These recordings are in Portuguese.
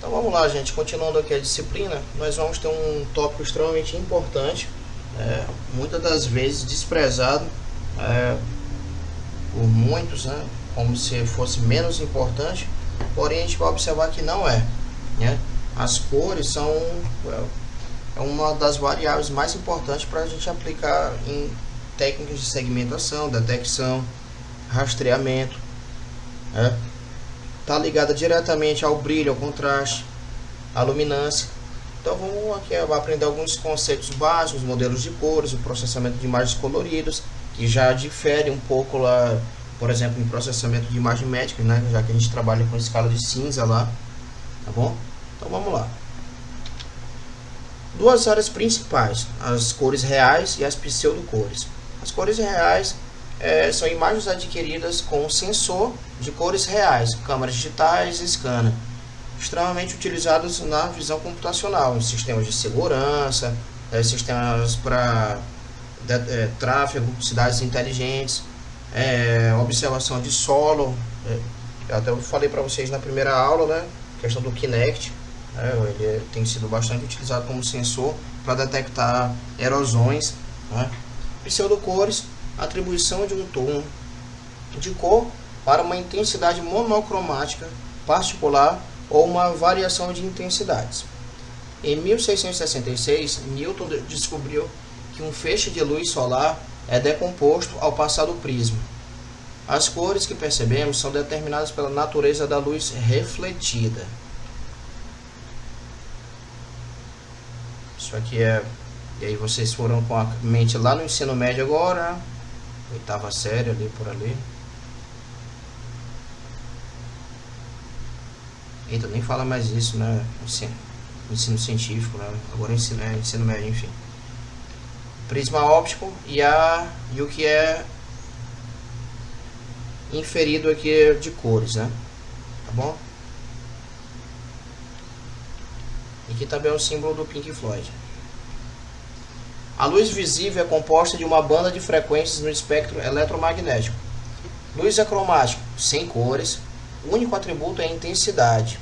Então vamos lá, gente, continuando aqui a disciplina, nós vamos ter um tópico extremamente importante, muitas das vezes desprezado por muitos, né, como se fosse menos importante, porém a gente vai observar que não é, né? As cores são uma das variáveis mais importantes para a gente aplicar em técnicas de segmentação, detecção, rastreamento, tá ligada diretamente ao brilho, ao contraste, à luminância. Então vamos aqui aprender alguns conceitos básicos, modelos de cores, o processamento de imagens coloridas, que já difere um pouco lá, por exemplo, em processamento de imagem médica, né, já que a gente trabalha com escala de cinza lá, tá bom? Então vamos lá. Duas áreas principais, as cores reais e as pseudocores. As cores reais são imagens adquiridas com um sensor de cores reais, câmeras digitais e scanner, extremamente utilizados na visão computacional, em sistemas de segurança, sistemas para tráfego, cidades inteligentes, observação de solo. Até eu falei para vocês na primeira aula, né, questão do Kinect. Ele tem sido bastante utilizado como sensor para detectar erosões, né? Pseudocores, atribuição de um tom de cor para uma intensidade monocromática particular ou uma variação de intensidades. Em 1666, Newton descobriu que um feixe de luz solar é decomposto ao passar do prisma. As cores que percebemos são determinadas pela natureza da luz refletida. Isso aqui e aí vocês foram com a mente lá no ensino médio agora, oitava série ali por ali. Eita, nem fala mais isso, né? Ensino científico, né? Agora ensino médio, enfim. Prisma óptico e o que é inferido aqui de cores, né? Tá bom? E aqui também é o símbolo do Pink Floyd. A luz visível é composta de uma banda de frequências no espectro eletromagnético. Luz é cromática, sem cores. O único atributo é a intensidade.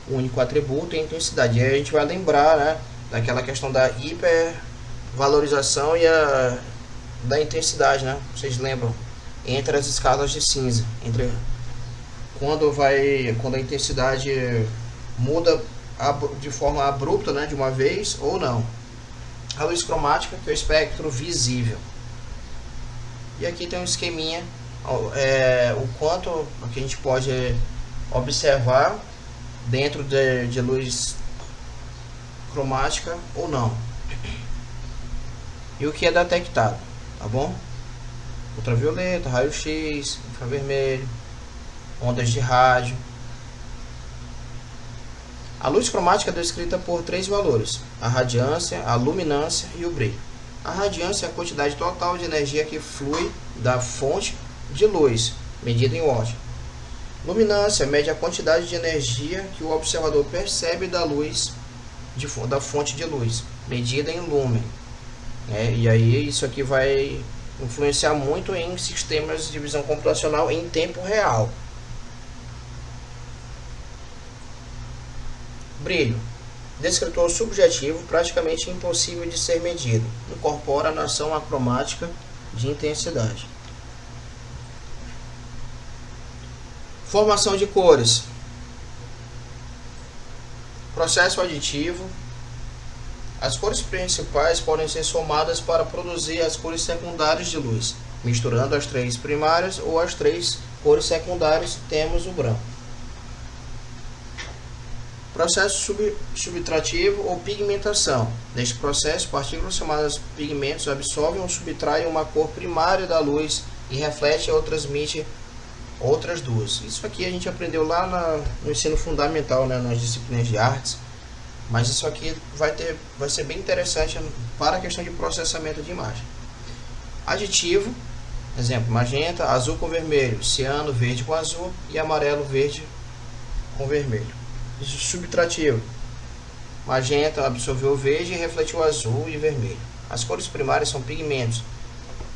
O único atributo é a intensidade. E aí a gente vai lembrar, né, daquela questão da hipervalorização e da intensidade, né? Vocês lembram? Entre as escalas de cinza. Quando a intensidade muda de forma abrupta, né, de uma vez ou não. A luz cromática, que é o espectro visível. E aqui tem um esqueminha, o quanto que a gente pode observar dentro de luz cromática ou não. E o que é detectado, tá bom? Ultravioleta, raio-x, infravermelho, ondas de rádio. A luz cromática é descrita por três valores: a radiância, a luminância e o brilho. A radiância é a quantidade total de energia que flui da fonte de luz, medida em watt. Luminância mede a quantidade de energia que o observador percebe da luz da fonte de luz, medida em lúmen. E aí isso aqui vai influenciar muito em sistemas de visão computacional em tempo real. Brilho, descritor subjetivo praticamente impossível de ser medido, incorpora a noção acromática de intensidade. Formação de cores, processo aditivo. As cores principais podem ser somadas para produzir as cores secundárias de luz. Misturando as três primárias ou as três cores secundárias, temos o branco. Processo subtrativo ou pigmentação. Neste processo, partículas chamadas pigmentos absorvem ou subtraem uma cor primária da luz e refletem ou transmitem outras duas. Isso aqui a gente aprendeu lá no ensino fundamental, né, nas disciplinas de artes. Mas isso aqui vai ser bem interessante para a questão de processamento de imagem. Aditivo, exemplo, magenta, azul com vermelho, ciano, verde com azul e amarelo, verde com vermelho. Subtrativo, magenta absorveu o verde e refletiu azul e vermelho. As cores primárias são pigmentos.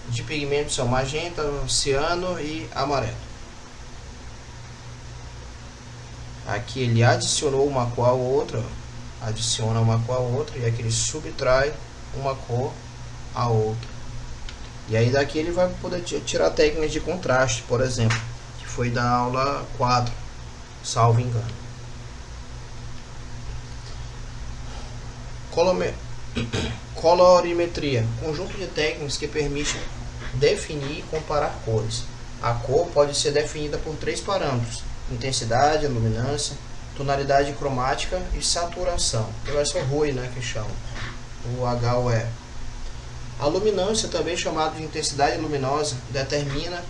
De pigmentos são magenta, ciano e amarelo. Aqui ele adicionou uma cor a outra, adiciona uma cor a outra, e aqui ele subtrai uma cor a outra. E aí daqui ele vai poder tirar técnicas de contraste, por exemplo, que foi da aula 4, salvo engano. Colorimetria, conjunto de técnicas que permite definir e comparar cores. A cor pode ser definida por 3 parâmetros: intensidade, luminância, tonalidade cromática e saturação. Vai ser o RUE, né, que chama, o HUE. A luminância, também chamada de intensidade luminosa, determina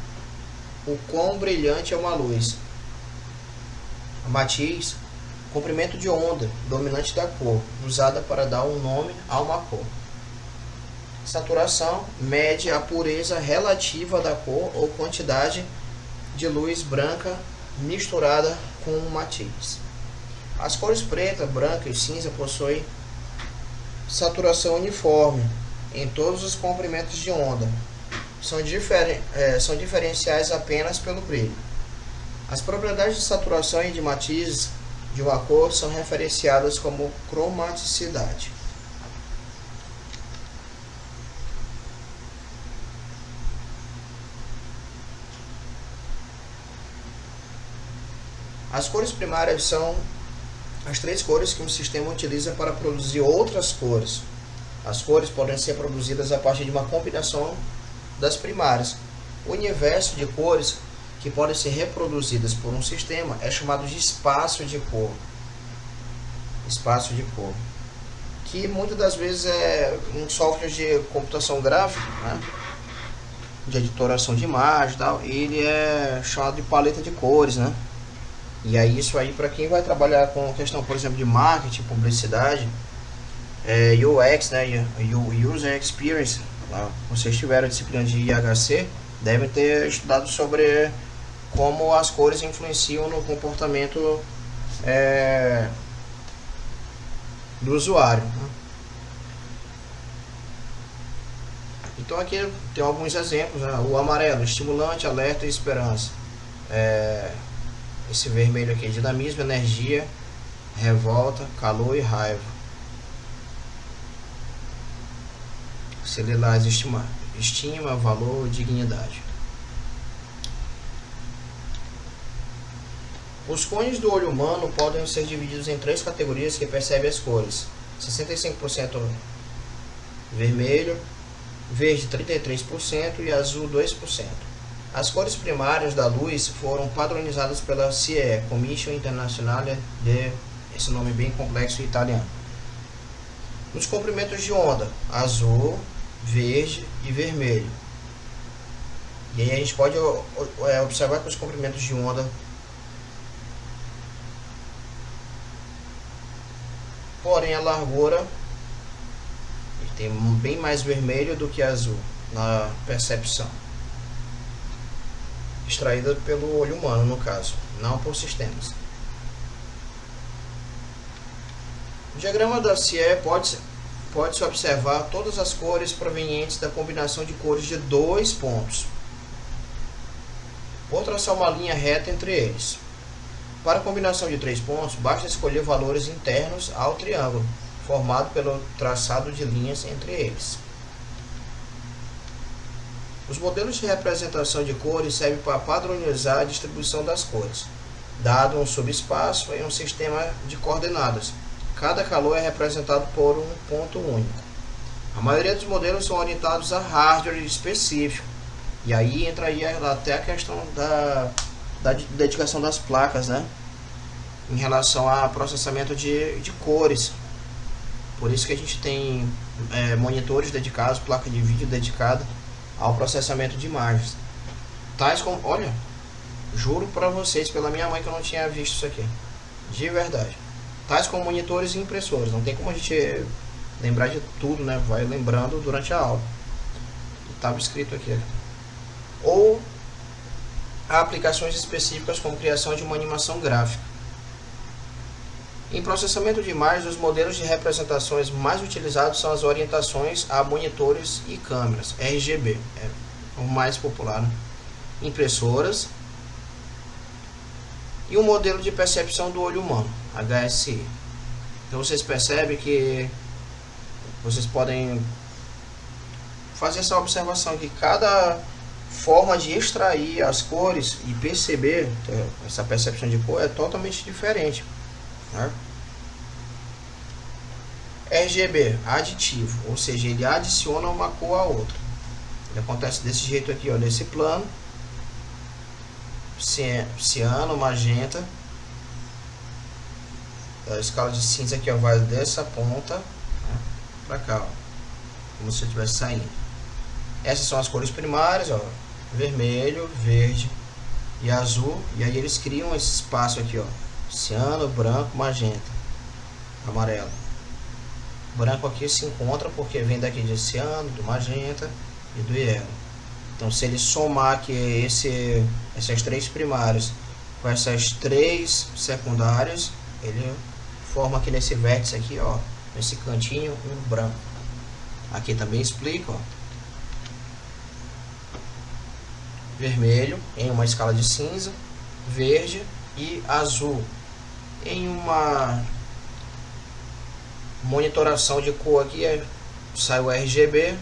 o quão brilhante é uma luz. A matiz, comprimento de onda dominante da cor, usada para dar um nome a uma cor. Saturação, mede a pureza relativa da cor ou quantidade de luz branca misturada com um matiz. As cores preta, branca e cinza possuem saturação uniforme em todos os comprimentos de onda. São diferenciais apenas pelo brilho. As propriedades de saturação e de matizes de uma cor são referenciadas como cromaticidade. As cores primárias são as 3 cores que um sistema utiliza para produzir outras cores. As cores podem ser produzidas a partir de uma combinação das primárias. O universo de cores que podem ser reproduzidas por um sistema é chamado de espaço de cor. Espaço de cor, que muitas das vezes é um software de computação gráfica, né, de editoração de imagem e tal, e ele é chamado de paleta de cores, né? E aí isso aí, para quem vai trabalhar com questão, por exemplo, de marketing, publicidade, UX, né, User Experience, vocês tiveram a disciplina de IHC, devem ter estudado sobre como as cores influenciam no comportamento do usuário. Então aqui tem alguns exemplos, né? O amarelo, estimulante, alerta e esperança. Esse vermelho aqui, dinamismo, energia, revolta, calor e raiva. Esse lilás, estima, valor, dignidade. Os cones do olho humano podem ser divididos em 3 categorias que percebem as cores: 65% vermelho, verde 33% e azul 2%. As cores primárias da luz foram padronizadas pela CIE, Commission Internazionale de, esse nome bem complexo italiano. Nos comprimentos de onda, azul, verde e vermelho. E aí a gente pode observar que os comprimentos de onda, porém a largura tem bem mais vermelho do que azul na percepção, extraída pelo olho humano no caso, não por sistemas. No diagrama da CIE pode-se observar todas as cores provenientes da combinação de cores de 2 pontos. Vou traçar uma linha reta entre eles. Para a combinação de 3 pontos, basta escolher valores internos ao triângulo, formado pelo traçado de linhas entre eles. Os modelos de representação de cores servem para padronizar a distribuição das cores, dado um subespaço em um sistema de coordenadas. Cada calor é representado por um ponto único. A maioria dos modelos são orientados a hardware específico. E aí entra aí até a questão da dedicação das placas, né? Em relação a processamento de cores. Por isso que a gente tem monitores dedicados, placa de vídeo dedicada ao processamento de imagens. Tais como, olha, juro para vocês, pela minha mãe, que eu não tinha visto isso aqui. De verdade. Tais como monitores e impressoras. Não tem como a gente lembrar de tudo, né? Vai lembrando durante a aula. Estava escrito aqui. Ou aplicações específicas como criação de uma animação gráfica. Em processamento de imagens, os modelos de representações mais utilizados são as orientações a monitores e câmeras, RGB, é o mais popular, né? Impressoras e o modelo de percepção do olho humano, HSI. Então vocês percebem que vocês podem fazer essa observação que cada forma de extrair as cores e perceber essa percepção de cor é totalmente diferente, né? RGB, aditivo, ou seja, ele adiciona uma cor a outra. Ele acontece desse jeito aqui, ó, nesse plano, ciano, magenta. A escala de cinza aqui, ó, vai dessa ponta, né, para cá, ó, como se estivesse saindo. Essas são as cores primárias, ó, vermelho, verde e azul, e aí eles criam esse espaço aqui, ó, ciano, branco, magenta, amarelo. Branco aqui se encontra porque vem daqui de ciano, do magenta e do ielo. Então, se ele somar aqui essas três primárias com essas três secundárias, ele forma aqui nesse vértice aqui, ó, nesse cantinho, um branco. Aqui também explica, ó, vermelho em uma escala de cinza, verde e azul em uma monitoração de cor. Aqui sai o RGB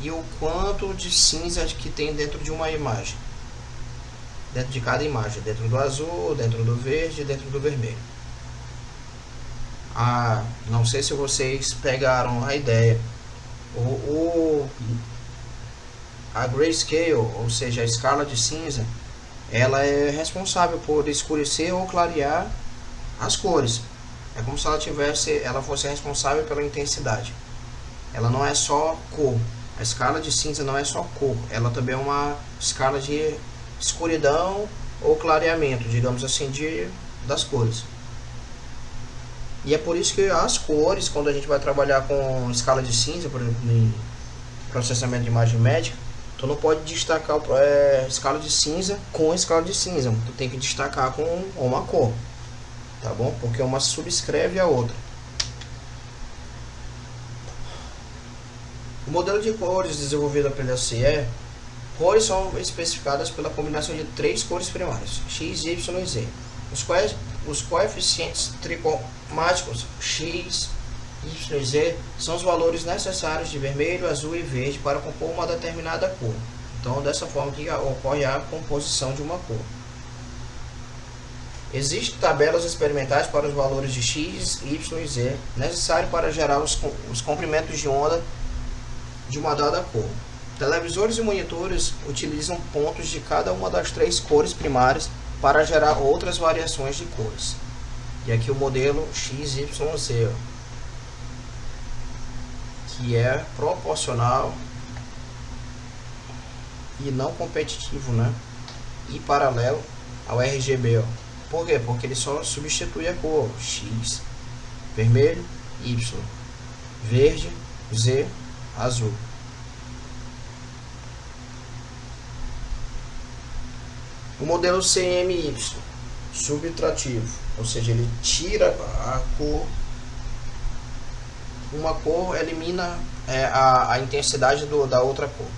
e o quanto de cinza que tem dentro de uma imagem, dentro de cada imagem, dentro do azul, dentro do verde, dentro do vermelho. Não sei se vocês pegaram a ideia. A grayscale, ou seja, a escala de cinza, ela é responsável por escurecer ou clarear as cores. É como se ela fosse responsável pela intensidade. Ela não é só cor. A escala de cinza não é só cor, ela também é uma escala de escuridão ou clareamento, digamos assim, das cores. E é por isso que as cores, quando a gente vai trabalhar com escala de cinza, por exemplo, em processamento de imagem médica, tu não pode destacar escala de cinza com escala de cinza, tu tem que destacar com uma cor, tá bom? Porque uma subscreve a outra. O modelo de cores desenvolvido pela CE, cores são especificadas pela combinação de três cores primárias, X, Y e Z. Os coeficientes tricromáticos X, Y e Z são os valores necessários de vermelho, azul e verde para compor uma determinada cor. Então, dessa forma que ocorre a composição de uma cor. Existem tabelas experimentais para os valores de X, Y e Z necessários para gerar os comprimentos de onda de uma dada cor. Televisores e monitores utilizam pontos de cada uma das três cores primárias para gerar outras variações de cores. E aqui o modelo XYZ, que é proporcional e não competitivo, né? E paralelo ao RGB, ó. Por quê? Porque ele só substitui a cor X, vermelho, Y, verde, Z, azul. O modelo CMY, subtrativo, ou seja, ele tira a cor, uma cor elimina a intensidade da outra cor.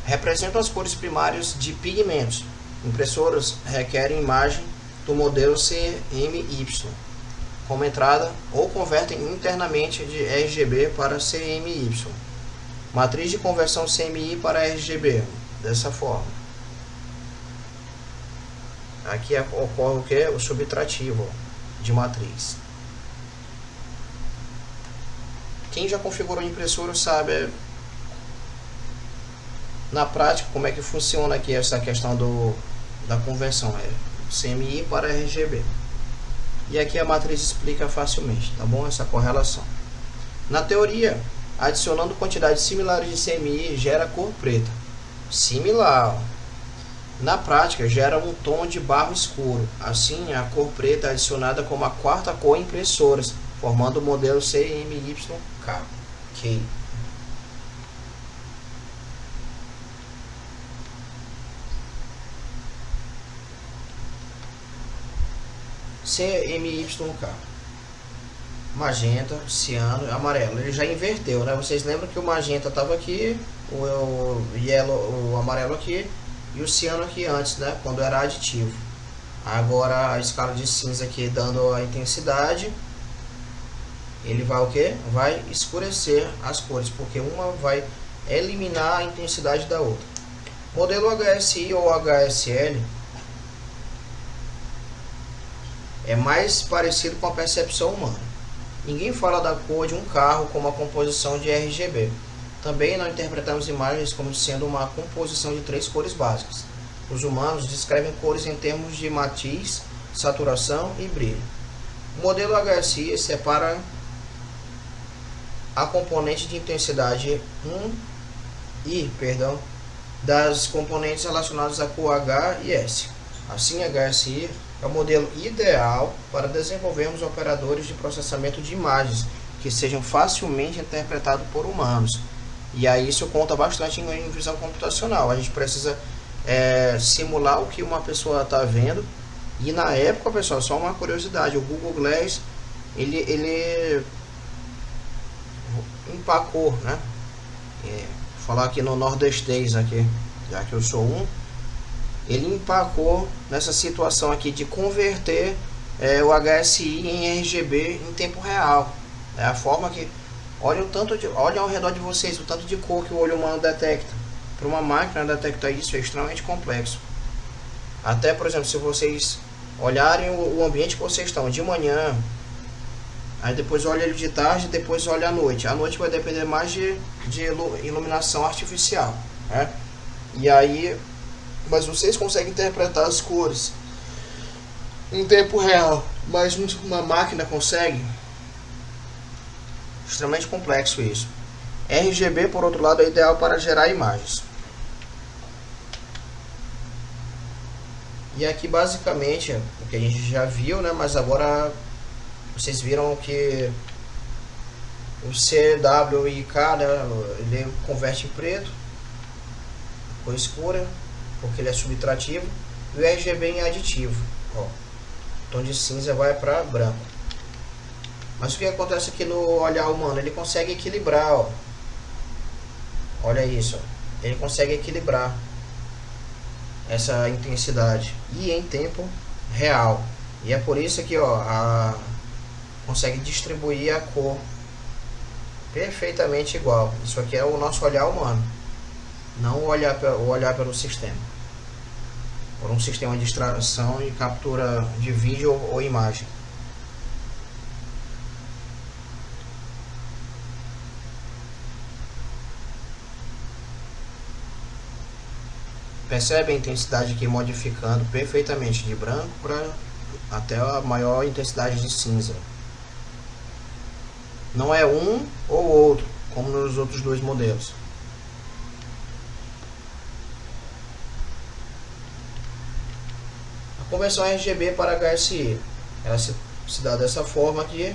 Representam as cores primárias de pigmentos. Impressoras requerem imagem do modelo CMY como entrada ou convertem internamente de RGB para CMY. Matriz de conversão CMY para RGB, dessa forma. Aqui ocorre o que? O subtrativo de matriz. Quem já configurou a impressora sabe na prática como é que funciona aqui essa questão da conversão, CMY para RGB. E aqui a matriz explica facilmente, tá bom? Essa correlação. Na teoria, adicionando quantidades similares de CMY gera cor preta. Similar. Na prática, gera um tom de barro escuro. Assim, a cor preta é adicionada como a quarta cor em impressoras, formando o modelo CMYK. CMYK. Magenta, ciano, amarelo. Ele já inverteu, né? Vocês lembram que o magenta estava aqui, o amarelo aqui, e o ciano aqui antes, né, quando era aditivo. Agora a escala de cinza aqui dando a intensidade, ele vai o que? Vai escurecer as cores, porque uma vai eliminar a intensidade da outra. Modelo HSI ou HSL é mais parecido com a percepção humana. Ninguém fala da cor de um carro como a composição de RGB. Também não interpretamos imagens como sendo uma composição de 3 cores básicas. Os humanos descrevem cores em termos de matiz, saturação e brilho. O modelo HSI separa a componente de intensidade das componentes relacionadas a cor H e S. Assim, HSI é o modelo ideal para desenvolvermos operadores de processamento de imagens que sejam facilmente interpretados por humanos. E aí isso conta bastante em visão computacional. A gente precisa simular o que uma pessoa está vendo. E na época, pessoal, só uma curiosidade, o Google Glass ele empacou, né? Vou falar aqui no nordestês aqui, já que eu sou ele empacou nessa situação aqui de converter o HSI em RGB em tempo real. É a forma que olha ao redor de vocês o tanto de cor que o olho humano detecta. Para uma máquina detectar isso é extremamente complexo. Até, por exemplo, se vocês olharem o ambiente que vocês estão de manhã, aí depois olha ele de tarde, depois olha à noite. A noite vai depender mais de iluminação artificial, né? E aí, mas vocês conseguem interpretar as cores em tempo real, mas uma máquina consegue? Extremamente complexo isso. RGB, por outro lado, é ideal para gerar imagens. E aqui basicamente o que a gente já viu, né? Mas agora vocês viram que o CWYK, né, ele converte em preto, cor escura, porque ele é subtrativo, e o RGB em aditivo. Ó, o tom de cinza vai para branco. Mas o que acontece aqui no olhar humano? Ele consegue equilibrar, ó. Olha isso, ó. Ele consegue equilibrar essa intensidade e em tempo real. E é por isso que, ó, consegue distribuir a cor perfeitamente igual. Isso aqui é o nosso olhar humano, não o olhar pelo sistema, por um sistema de extração e captura de vídeo ou imagem. Percebe a intensidade aqui modificando perfeitamente de branco para até a maior intensidade de cinza. Não é um ou outro, como nos outros dois modelos. A conversão RGB para HSI, ela se dá dessa forma aqui.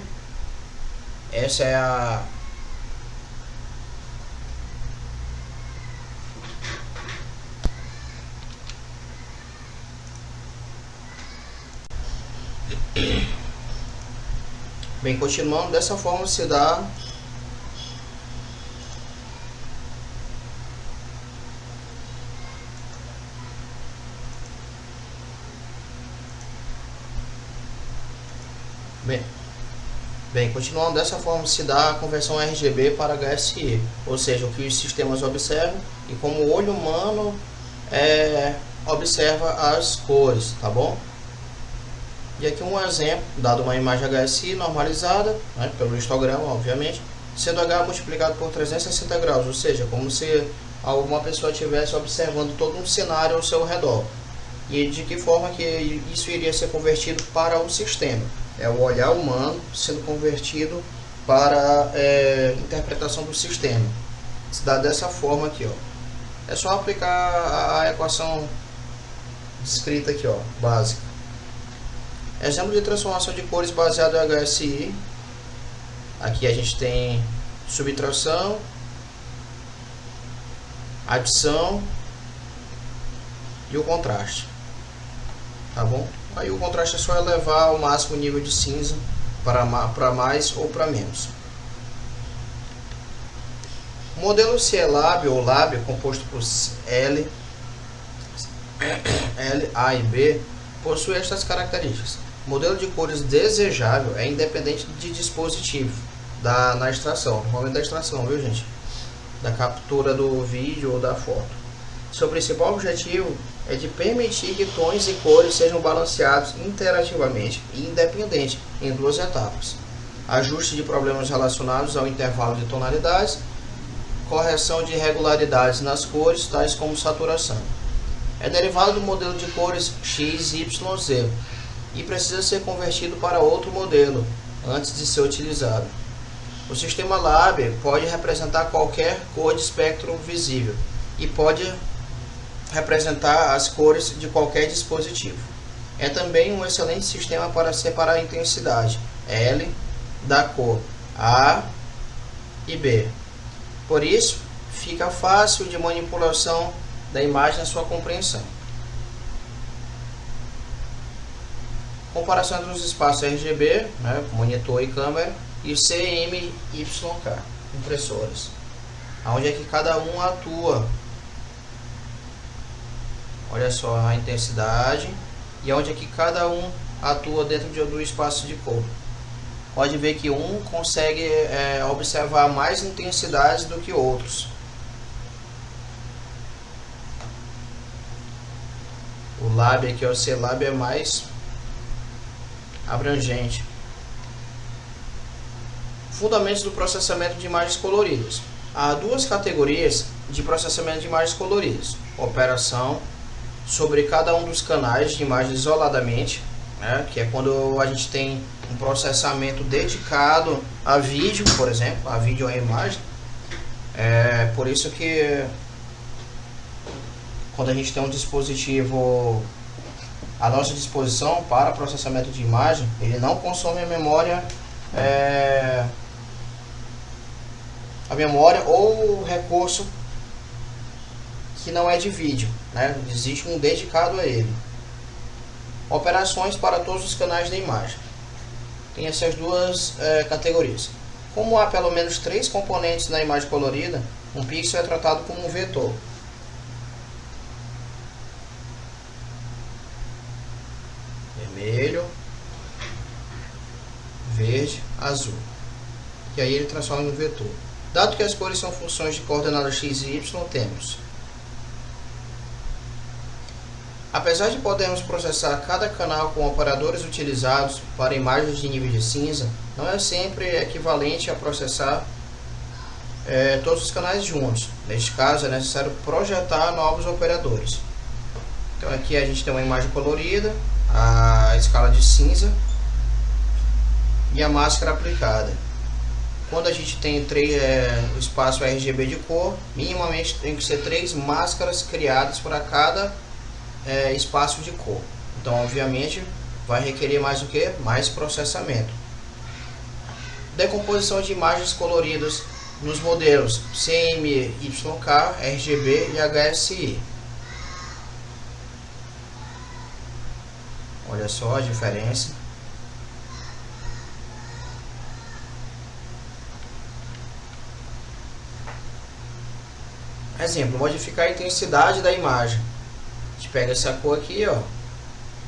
Essa é a Bem, continuando, dessa forma se dá continuando dessa forma se dá a conversão RGB para HSI, ou seja, o que os sistemas observam e como o olho humano observa as cores, tá bom? E aqui um exemplo, dado uma imagem HSI normalizada, né, pelo histograma, obviamente, sendo H multiplicado por 360 graus, ou seja, como se alguma pessoa estivesse observando todo um cenário ao seu redor. E de que forma que isso iria ser convertido para o sistema? É o olhar humano sendo convertido para interpretação do sistema. Se dá dessa forma aqui, ó. É só aplicar a equação descrita aqui, ó, básica. Exemplo de transformação de cores baseado em HSI. Aqui a gente tem subtração, adição e o contraste. Tá bom? Aí o contraste é só elevar ao máximo o nível de cinza para mais ou para menos. O modelo CLAB ou LAB, composto por L, L, A e B possui estas características. O modelo de cores desejável é independente de dispositivo na extração, no momento da extração, viu gente? Da captura do vídeo ou da foto. Seu principal objetivo é de permitir que tons e cores sejam balanceados interativamente e independente em duas etapas. Ajuste de problemas relacionados ao intervalo de tonalidades, correção de irregularidades nas cores, tais como saturação. É derivado do modelo de cores XYZ e precisa ser convertido para outro modelo antes de ser utilizado. O sistema LAB pode representar qualquer cor de espectro visível e pode representar as cores de qualquer dispositivo. É também um excelente sistema para separar a intensidade L da cor A e B. Por isso, fica fácil de manipulação da imagem na sua compreensão. Comparação entre os espaços RGB, monitor e câmera, e CMYK, impressoras. Onde é que cada um atua. Olha só a intensidade e onde é que cada um atua dentro do espaço de cor. Pode ver que um consegue observar mais intensidades do que outros. O LAB aqui, o C-LAB, é mais abrangente. Fundamentos do processamento de imagens coloridas. Há duas categorias de processamento de imagens coloridas: operação sobre cada um dos canais de imagem isoladamente, que é quando a gente tem um processamento dedicado a vídeo, por exemplo, a vídeo ou a imagem. Por isso que quando a gente tem um dispositivo à nossa disposição para processamento de imagem, ele não consome a memória ou o recurso que não é de vídeo, existe um dedicado a ele. Operações para todos os canais da imagem. Tem essas duas categorias. Como há pelo menos 3 componentes na imagem colorida, um pixel é tratado como um vetor. Vermelho, verde, azul. E aí ele transforma em um vetor. Dado que as cores são funções de coordenadas x e y, temos: apesar de podermos processar cada canal com operadores utilizados para imagens de nível de cinza, não é sempre equivalente a processar todos os canais juntos. Neste caso, é necessário projetar novos operadores. Então aqui a gente tem uma imagem colorida, a escala de cinza e a máscara aplicada. Quando a gente tem o espaço RGB de cor, minimamente tem que ser 3 máscaras criadas para cada espaço de cor. Então, obviamente, vai requerer mais o que? Mais processamento. Decomposição de imagens coloridas nos modelos CMYK, RGB e HSI. Olha só a diferença. Exemplo, modificar a intensidade da imagem. A gente pega essa cor aqui,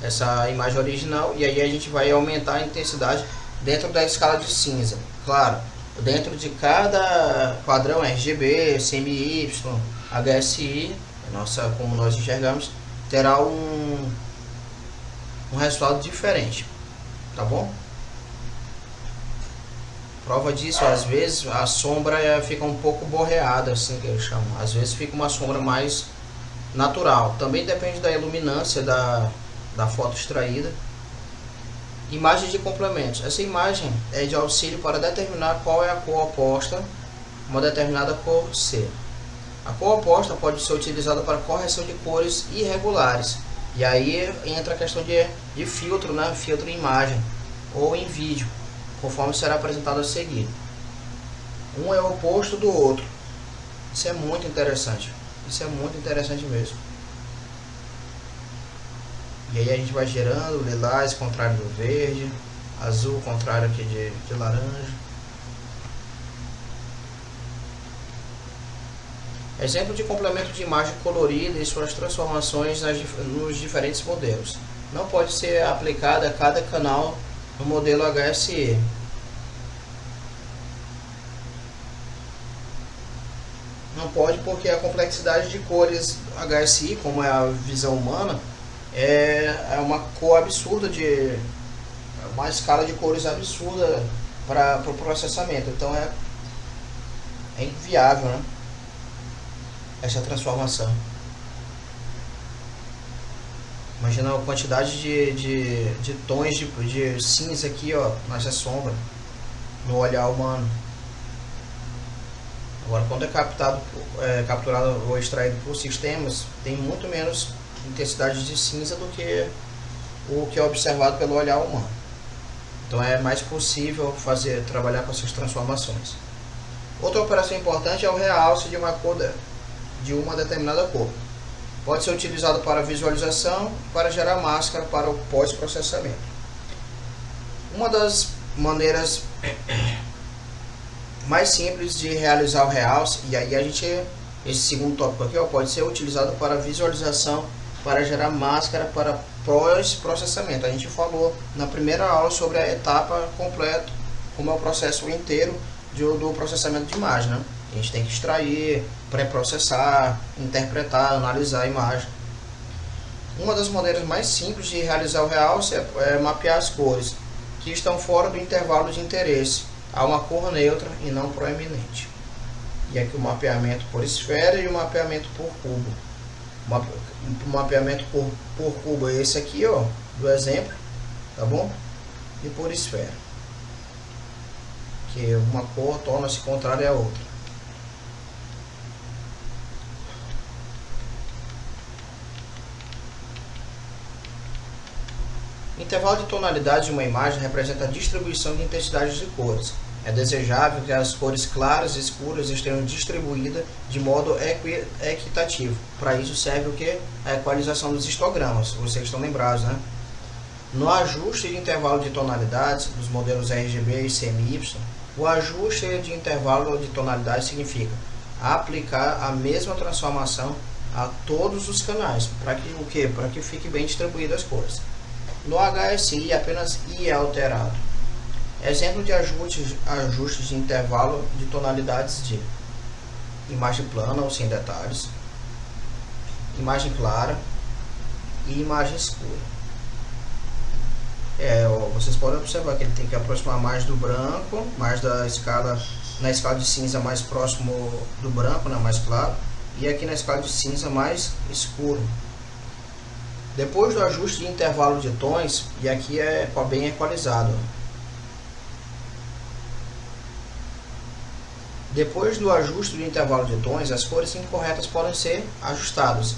essa imagem original, e aí a gente vai aumentar a intensidade dentro da escala de cinza. Claro, dentro de cada padrão RGB, CMY, HSI, como nós enxergamos, terá um resultado diferente, tá bom? Prova disso, às vezes a sombra fica um pouco borreada, assim que eu chamo. Às vezes fica uma sombra mais natural. Também depende da iluminância da foto extraída. Imagem de complementos. Essa imagem é de auxílio para determinar qual é a cor oposta a uma determinada cor C. A cor oposta pode ser utilizada para correção de cores irregulares. E aí entra a questão de filtro, filtro em imagem ou em vídeo, conforme será apresentado a seguir. Um é o oposto do outro. Isso é muito interessante. Isso é muito interessante mesmo. E aí a gente vai gerando lilás, contrário do verde, azul, contrário aqui de laranja. Exemplo de complemento de imagem colorida e suas transformações nos diferentes modelos. Não pode ser aplicada a cada canal no modelo HSE. Não pode porque a complexidade de cores HSI, como é a visão humana, é uma cor absurda, uma escala de cores absurda para o processamento. Então é inviável, né, essa transformação. Imagina a quantidade de tons de cinza aqui, ó, nessa sombra, no olhar humano. Agora, quando é capturado ou extraído por sistemas, tem muito menos intensidade de cinza do que o que é observado pelo olhar humano. Então é mais possível trabalhar com essas transformações. Outra operação importante é o realce de uma determinada cor. Pode ser utilizado para visualização, para gerar máscara para o pós-processamento. Uma das maneiras mais simples de realizar o realce, e aí esse segundo tópico aqui, ó, pode ser utilizado para visualização, para gerar máscara para pós-processamento. A gente falou na primeira aula sobre a etapa completa, como é o processo inteiro do processamento de imagem, né? A gente tem que extrair, pré-processar, interpretar, analisar a imagem. Uma das maneiras mais simples de realizar o realce é mapear as cores que estão fora do intervalo de interesse a uma cor neutra e não proeminente. E aqui o mapeamento por esfera e o mapeamento por cubo. O mapeamento por cubo é esse aqui, ó, do exemplo, tá bom? E por esfera, que uma cor torna-se contrária à outra. O intervalo de tonalidade de uma imagem representa a distribuição de intensidades de cores. É desejável que as cores claras e escuras estejam distribuídas de modo equitativo. Para isso serve o que? A equalização dos histogramas, vocês estão lembrados, né? No ajuste de intervalo de tonalidades dos modelos RGB e CMY, o ajuste de intervalo de tonalidade significa aplicar a mesma transformação a todos os canais, para que o quê? Para que fique bem distribuídas as cores. No HSI, apenas I é alterado. Exemplo de ajustes de intervalo de tonalidades de imagem plana ou sem detalhes, imagem clara e imagem escura. Vocês podem observar que ele tem que aproximar mais do branco, mais na escala de cinza mais próximo do branco, né, mais claro, e aqui na escala de cinza mais escuro. Depois do ajuste de intervalo de tons, e aqui é bem equalizado. Depois do ajuste do intervalo de tons, as cores incorretas podem ser ajustadas.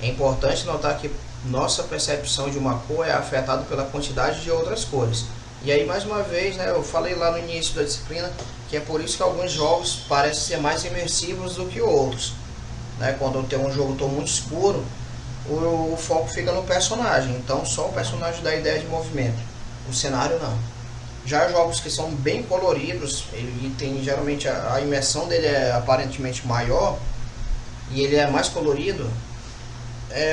É importante notar que nossa percepção de uma cor é afetada pela quantidade de outras cores. E aí, mais uma vez, né, eu falei lá no início da disciplina que é por isso que alguns jogos parecem ser mais imersivos do que outros. Né? Quando tem um jogo muito escuro, o foco fica no personagem, então só o personagem dá ideia de movimento, o cenário não. Já jogos que são bem coloridos, ele tem geralmente a imersão dele é aparentemente maior e ele é mais colorido,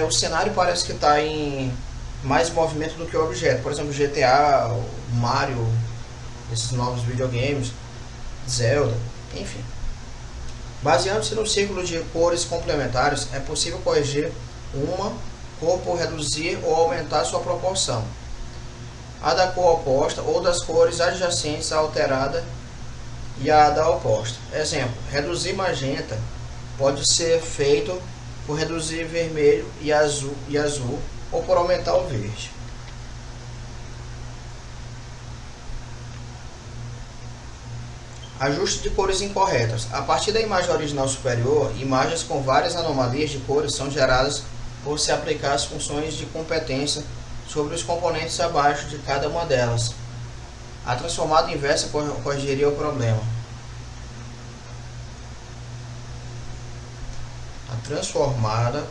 o cenário parece que está em mais movimento do que o objeto. Por exemplo, GTA, Mario, esses novos videogames, Zelda, enfim. Baseando-se no círculo de cores complementares, é possível corrigir uma cor por reduzir ou aumentar sua proporção, a da cor oposta ou das cores adjacentes à alterada e a da oposta. Exemplo, reduzir magenta pode ser feito por reduzir vermelho e azul ou por aumentar o verde. Ajuste de cores incorretas. A partir da imagem original superior, imagens com várias anomalias de cores são geradas por se aplicar as funções de competência sobre os componentes abaixo de cada uma delas. A transformada inversa corrigiria o problema. A transformada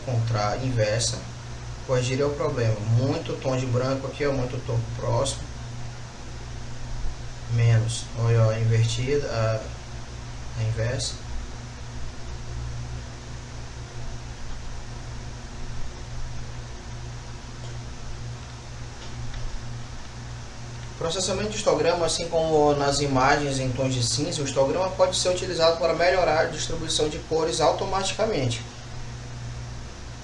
inversa corrigiria o problema. Muito tom de branco aqui, ó, muito tom próximo. Menos. Olha, a invertida, a inversa. Processamento de histograma, assim como nas imagens em tons de cinza, o histograma pode ser utilizado para melhorar a distribuição de cores automaticamente.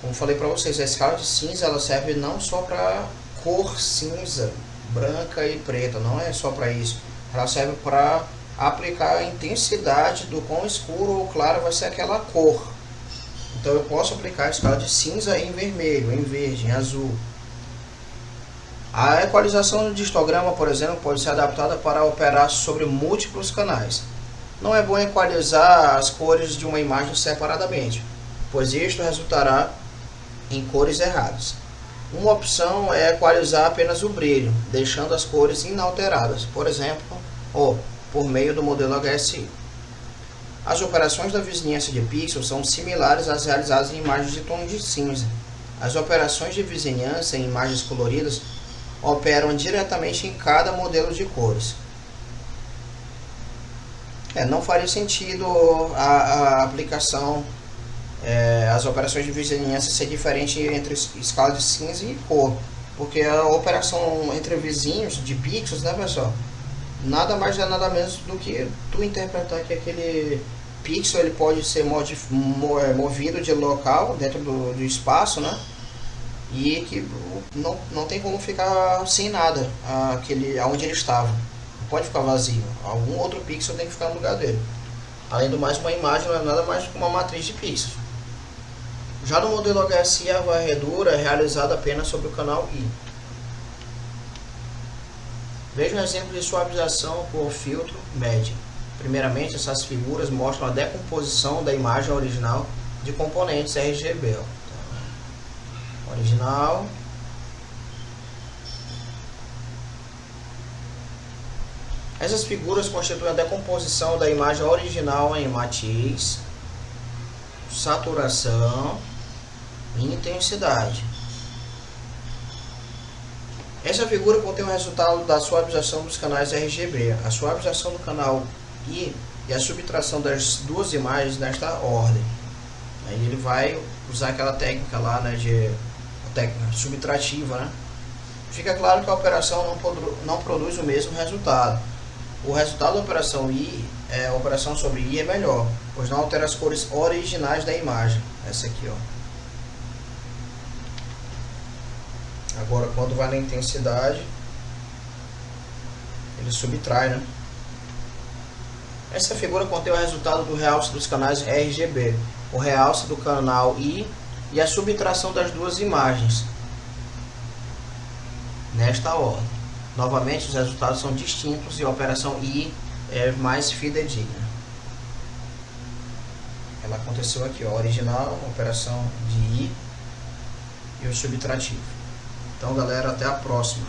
Como falei para vocês, a escala de cinza ela serve não só para cor cinza, branca e preta, não é só para isso. Ela serve para aplicar a intensidade do quão escuro ou claro vai ser aquela cor. Então eu posso aplicar a escala de cinza em vermelho, em verde, em azul. A equalização de histograma, por exemplo, pode ser adaptada para operar sobre múltiplos canais. Não é bom equalizar as cores de uma imagem separadamente, pois isto resultará em cores erradas. Uma opção é equalizar apenas o brilho, deixando as cores inalteradas, por exemplo, ou por meio do modelo HSI. As operações da vizinhança de pixels são similares às realizadas em imagens de tons de cinza. As operações de vizinhança em imagens coloridas operam diretamente em cada modelo de cores. Não faria sentido a aplicação, as operações de vizinhança ser diferente entre escala de cinza e cor, porque a operação entre vizinhos de pixels, né, pessoal, nada mais é nada menos do que tu interpretar que aquele pixel ele pode ser movido de local dentro do espaço, né? E que não tem como ficar sem nada onde ele estava. Não pode ficar vazio. Algum outro pixel tem que ficar no lugar dele. Além do mais, uma imagem não é nada mais do que uma matriz de pixels. Já no modelo HSI, a varredura é realizada apenas sobre o canal I. Veja um exemplo de suavização por filtro médio. Primeiramente, essas figuras mostram a decomposição da imagem original de componentes RGB. Original. Essas figuras constituem a decomposição da imagem original em matiz, saturação e intensidade. Essa figura contém o resultado da suavização dos canais RGB, a suavização do canal I e a subtração das duas imagens nesta ordem. Aí ele vai usar aquela técnica lá, né, técnica subtrativa, né? Fica claro que a operação não produz o mesmo resultado. O resultado da operação I, a operação sobre I é melhor, pois não altera as cores originais da imagem. Essa aqui, ó. Agora, quando vai na intensidade, ele subtrai, né? Essa figura contém o resultado do realce dos canais RGB, o realce do canal I e a subtração das duas imagens, nesta ordem. Novamente, os resultados são distintos e a operação I é mais fidedigna. Ela aconteceu aqui, ó, original, operação de I e o subtrativo. Então, galera, até a próxima.